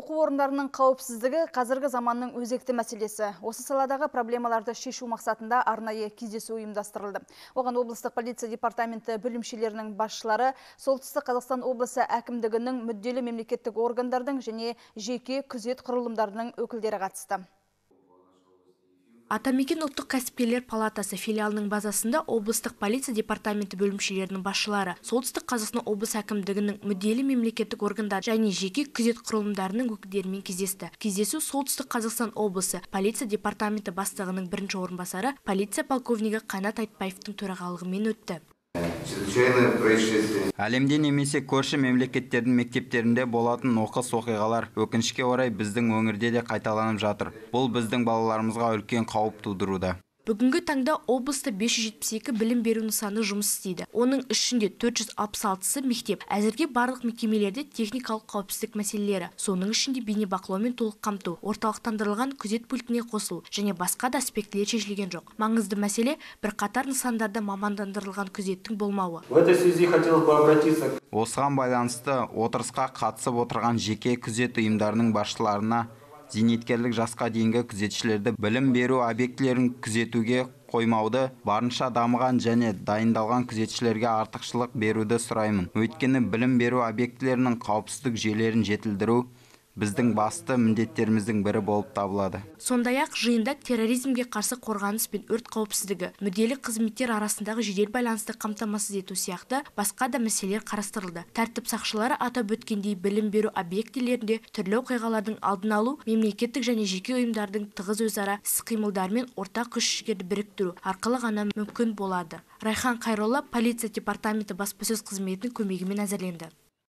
Оқу орындарының қауіпсіздігі қазіргі заманның өзекті мәселесі. Осы саладағы проблемаларды шешу мақсатында арнайы кездесу ұйымдастырылды. Оған облыстық полиция департаменті бөлімшелерінің басшылары, Солтүстік Қазақстан облысы әкімдігінің мүдделі мемлекеттік органдардың және жеке күзет құрылымдарының өкілдері қатысты. Атамекен ұлттық кәсіпкерлер палатасы филиалының базасында облыстық полиция департаменті бөлімшелерінің басшылары, Солтүстік Қазақстан облысы әкімдігінің мүдделі мемлекеттік органдар және жеке күзет құрылымдарының өкілдерімен кездесті. Кездесу Солтүстік Қазақстан облысы полиция департаменті бастығының бірінші орынбасары полиция полковнигі Қанат Айтбаевтың төрағалығымен өтті. Әлемде немесе көрші мемлекеттердің мектептерінде болатын оқыс оқиғалар өкінішке орай біздің өңірде де қайталанып жатыр. Бұл біздің балаларымызға үлкен қауіп тудыруда. Бүгінгі таңда облыста 572 білім беру нысаны жұмыс істейді. Оның ішінде 466-сы мектеп. Әзірге барлық мекемелерде техникалық қауіпсіздік мәселелері, соның ішінде бейнебақылаумен толық қамту, орталықтандырылған күзет пультіне қосылу және басқа да аспектілер шешілген жоқ. Маңызды мәселе бірқатар нысандарда мамандандырылған күзеттің болмауы. Осыған байланысты отырысқа қатысып отырған жеке күзет ұйымдарының басшыларына зейнеткерлік жасқа дейінгі күзетшілерді білім беру объектілерін күзетуге қоймауды, барынша дамыған және дайындалған күзетшілерге артықшылық беруді сұраймын. Өйткені білім беру объектілерінің қауіпсіздік жүйелерін жетілдіру біздің басты міндеттеріміздің бірі болып табылады. Сондай-ақ жиында терроризмге қарсы қорғаныс пен өрт қауіпсіздігі, мүдделі қызметтер арасындағы жедел байланысты қамтамасыз ету сияқты басқа да мәселелер қарастырылды. Тәртіп сақшылары атап өткендей білім беру объектілерінде түрлі оқиғалардың алдын алу, мемлекеттік және жеке ұйымдардың тығыз өзара іс-қимылдары мен ортақ күш-жігерді біріктіру арқылы ғана мүмкін болады. Райхан Қайролла полиция департаменті баспасөз қызметінің көмегімен әзірленді.